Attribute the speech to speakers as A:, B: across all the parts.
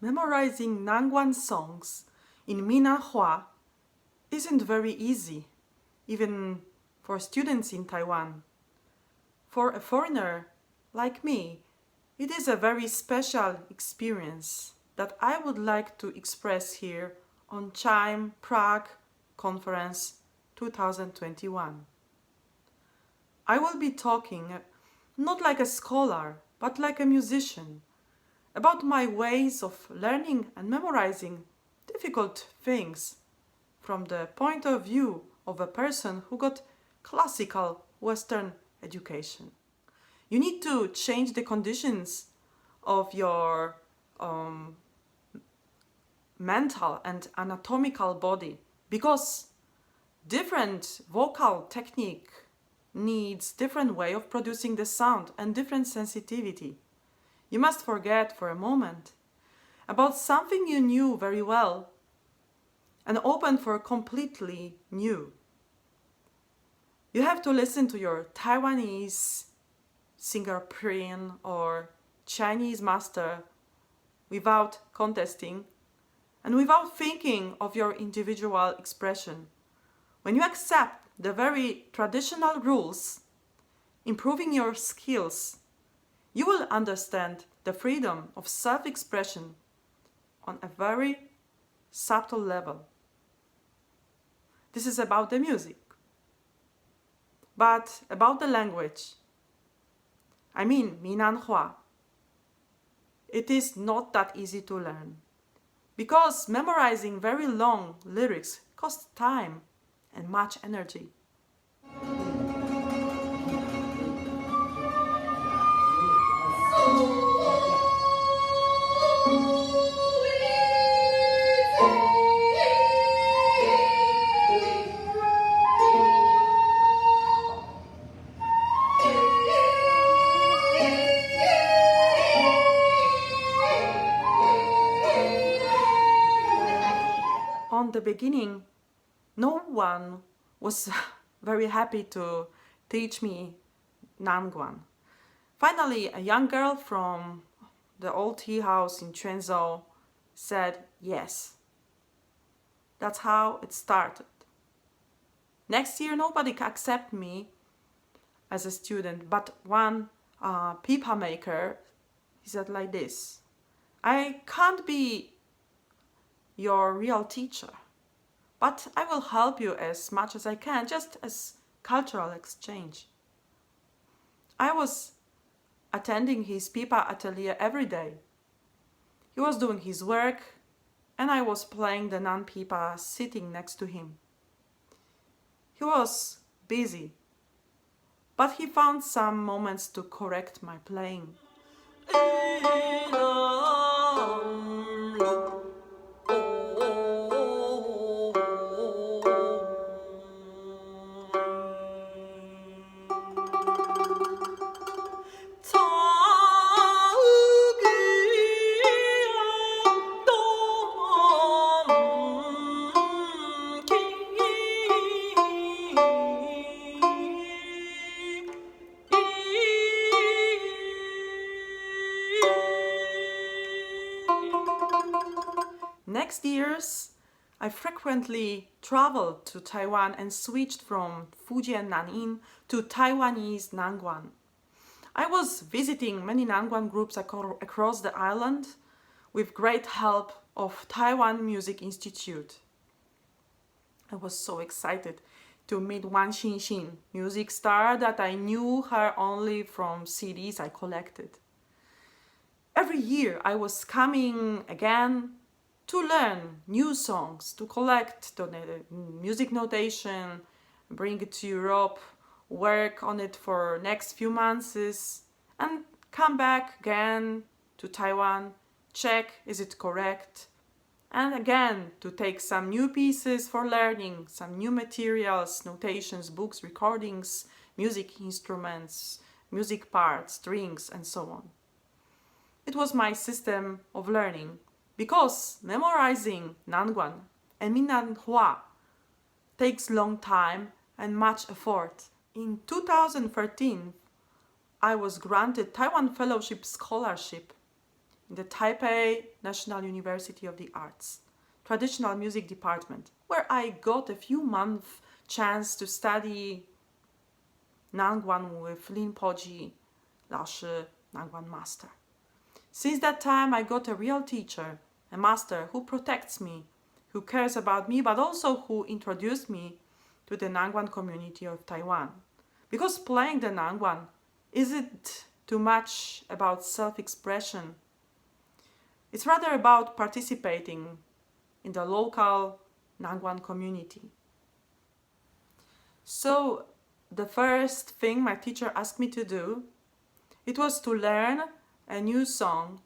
A: memorizing Nanguan songs in Minnan isn't very easy, even for students in Taiwan. For a foreigner like me, it is a very special experience that I would like to express here on CHIME Prague Conference 2021. I will be talking not like a scholar, but like a musician, about my ways of learning and memorizing difficult things from the point of view of a person who got classical Western education. You need to change the conditions of your mental and anatomical body, because different vocal technique needs different way of producing the sound and different sensitivity. You must forget for a moment about something you knew very well and open for completely new. You have to listen to your Taiwanese singer Prin or Chinese master without contesting and without thinking of your individual expression. When you accept the very traditional rules, improving your skills, you will understand the freedom of self-expression on a very subtle level. This is about the music. But about the language, I mean Minnan Hua, it is not that easy to learn, because memorizing very long lyrics costs time and much energy. On the beginning, no one was very happy to teach me Nanguan. Finally, a young girl from the old tea house in Quanzhou said yes. That's how it started. Next year, nobody could accept me as a student, but one pipa maker, he said like this: I can't be your real teacher, but I will help you as much as I can, just as cultural exchange. I was attending his pipa atelier every day. He was doing his work and I was playing the non-pipa sitting next to him. He was busy, but he found some moments to correct my playing. Next years, I frequently traveled to Taiwan and switched from Fujian Nanyin to Taiwanese Nanguan. I was visiting many Nanguan groups across the island with great help of Taiwan Music Institute. I was so excited to meet Wan Xinxin, music star that I knew her only from CDs I collected. Every year I was coming again to learn new songs, to collect music notation, bring it to Europe, work on it for next few months, and come back again to Taiwan, check is it correct, and again to take some new pieces for learning, some new materials, notations, books, recordings, music instruments, music parts, strings, and so on. It was my system of learning, because memorizing Nanguan and Minnan takes long time and much effort. In 2013, I was granted Taiwan Fellowship Scholarship in the Taipei National University of the Arts, traditional music department, where I got a few months chance to study Nanguan with Lin Nanguan master. Since that time, I got a real teacher, a master who protects me, who cares about me, but also who introduced me to the Nanguan community of Taiwan. Because playing the Nanguan isn't too much about self-expression. It's rather about participating in the local Nanguan community. So the first thing my teacher asked me to do, it was to learn a new song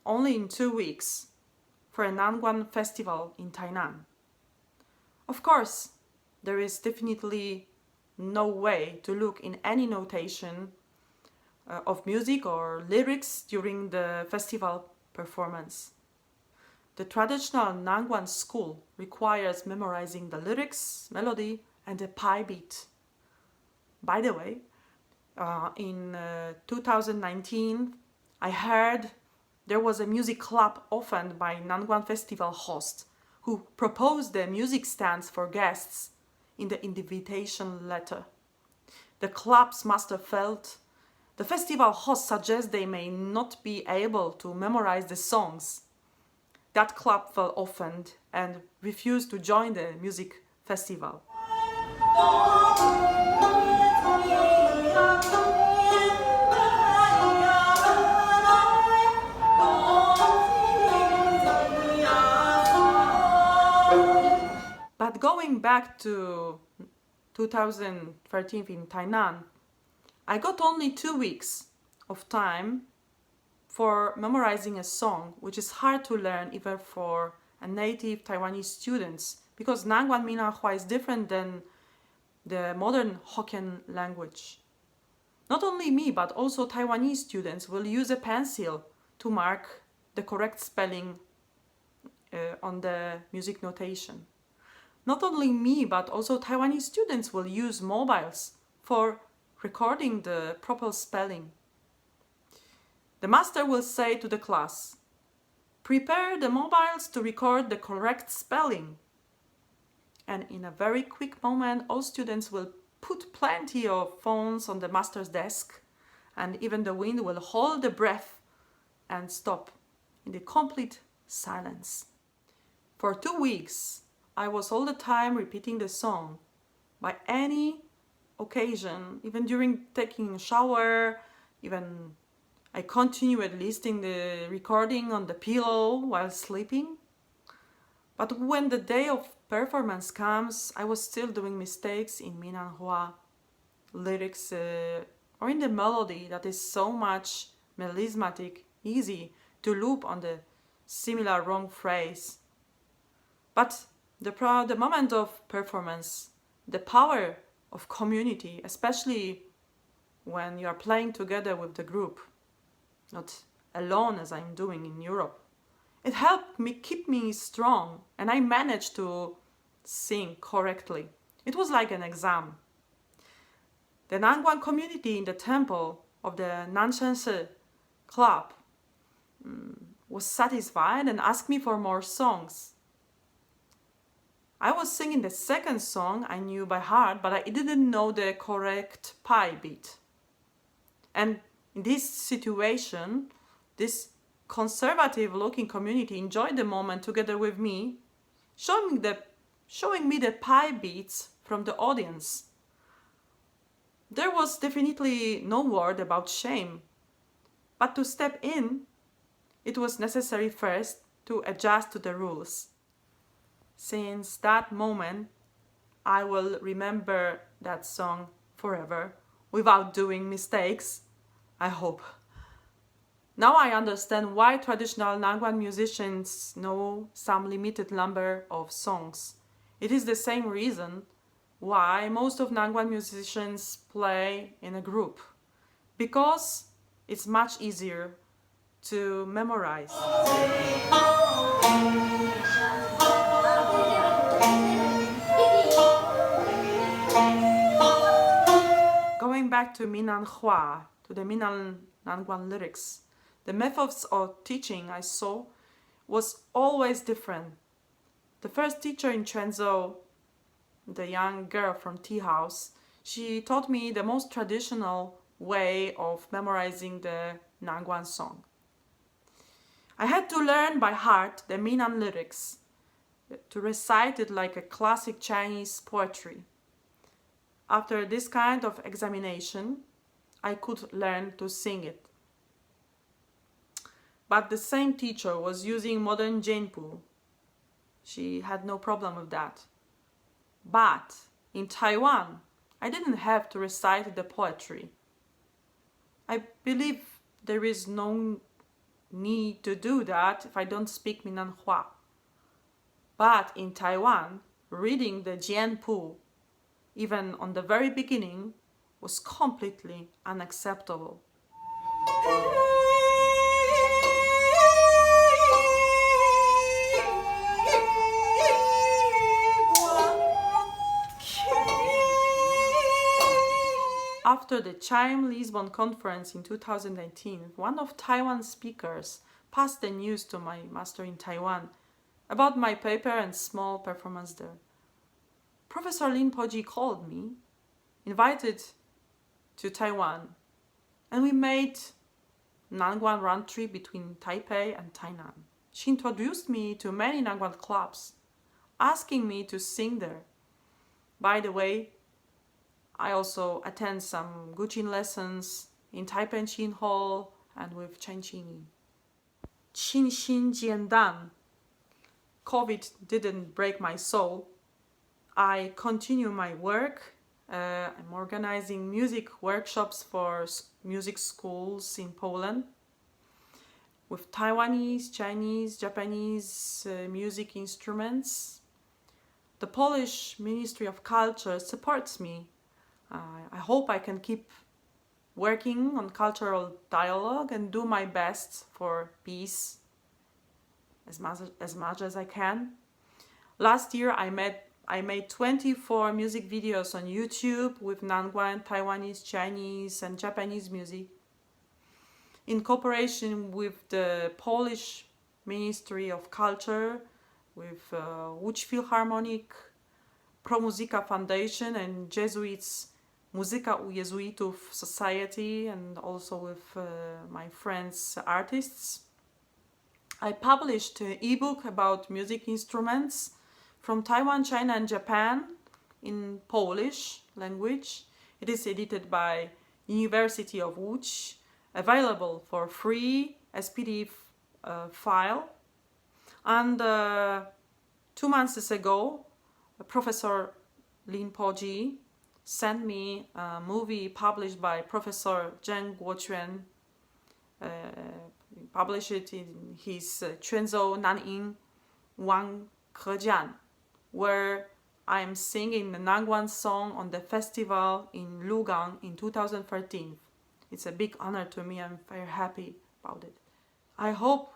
A: only in 2 weeks for a Nanguan festival in Tainan. Of course, there is definitely no way to look in any notation of music or lyrics during the festival performance. The traditional Nanguan school requires memorizing the lyrics, melody, and the pi beat. By the way, in 2019, I heard there was a music club opened by Nanguan festival host who proposed the music stands for guests in the invitation letter. The club's master felt the festival host suggests they may not be able to memorize the songs. That club felt offended and refused to join the music festival. But going back to 2013 in Tainan, I got only 2 weeks of time for memorizing a song, which is hard to learn even for a native Taiwanese students, because Nanguan Minnan is different than the modern Hokkien language. Not only me, but also Taiwanese students will use a pencil to mark the correct spelling on the music notation. Not only me, but also Taiwanese students will use mobiles for recording the proper spelling. The master will say to the class, prepare the mobiles to record the correct spelling. And in a very quick moment, all students will put plenty of phones on the master's desk, and even the wind will hold the breath and stop in the complete silence. For 2 weeks, I was all the time repeating the song. By any occasion, even during taking a shower, even I continued listening the recording on the pillow while sleeping. But when the day of performance comes, I was still doing mistakes in Minnan lyrics or in the melody that is so much melismatic, easy to loop on the similar wrong phrase. But the moment of performance, the power of community, especially when you are playing together with the group, not alone as I'm doing in Europe, it helped me keep me strong, and I managed to sing correctly. It was like an exam. The Nanguan community in the temple of the Nanshanshi club was satisfied and asked me for more songs. I was singing the second song I knew by heart, but I didn't know the correct pi beat. And in this situation, this conservative-looking community enjoyed the moment together with me, showing me the pi beats from the audience. There was definitely no word about shame, but to step in, it was necessary first to adjust to the rules. Since that moment, I will remember that song forever without doing mistakes, I hope. Now I understand why traditional Nanguan musicians know some limited number of songs. It is the same reason why most of Nanguan musicians play in a group, because it's much easier to memorize. Going back to Minnan Hua, to the Minnan Nanguan lyrics, The methods of teaching I saw was always different. The first teacher in Quanzhou, the young girl from tea house, she taught me the most traditional way of memorizing the Nanguan song. I had to learn by heart the Minnan lyrics, to recite it like a classic Chinese poetry. After this kind of examination, I could learn to sing it. But the same teacher was using modern Jianpu. She had no problem with that. But in Taiwan, I didn't have to recite the poetry. I believe there is no need to do that if I don't speak Minnanhua. But in Taiwan, reading the Jianpu, even on the very beginning, was completely unacceptable. After the CHIME Lisbon conference in 2019, one of Taiwan's speakers passed the news to my master in Taiwan about my paper and small performance there. Professor Lin called me, invited to Taiwan, and we made Nanguan round trip between Taipei and Tainan. She introduced me to many Nanguan clubs, asking me to sing there. By the way, I also attend some Guqin lessons in Taipei Qin Hall and with Chen Qingyi. Qin Xin Jian Dan. COVID didn't break my soul. I continue my work. I'm organizing music workshops for music schools in Poland with Taiwanese, Chinese, Japanese music instruments. The Polish Ministry of Culture supports me. I hope I can keep working on cultural dialogue and do my best for peace as much as I can. Last year I made 24 music videos on YouTube with Nanguan, Taiwanese, Chinese and Japanese music in cooperation with the Polish Ministry of Culture, with Łódź Philharmonic, Pro Musica Foundation and Jesuits Muzyka u Jezuitów Society, and also with my friends artists. I published an ebook about music instruments from Taiwan, China and Japan in Polish language. It is edited by University of Łódź, available for free as PDF file. And 2 months ago, Professor Lin sent me a movie published by Professor Zheng Guoquan. Published it in his Quanzhou Nanyin Wang Hejian, where I am singing the Nanguan song on the festival in Lugang in 2013. It's a big honor to me. I'm very happy about it. I hope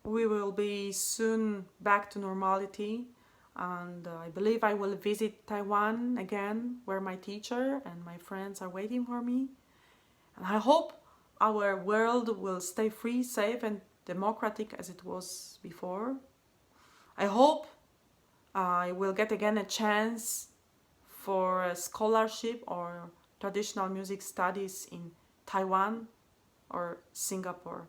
A: we will be soon back to normality, and I believe I will visit Taiwan again, where my teacher and my friends are waiting for me. And I hope our world will stay free, safe and democratic as it was before. I hope I will get again a chance for a scholarship or traditional music studies in Taiwan or Singapore.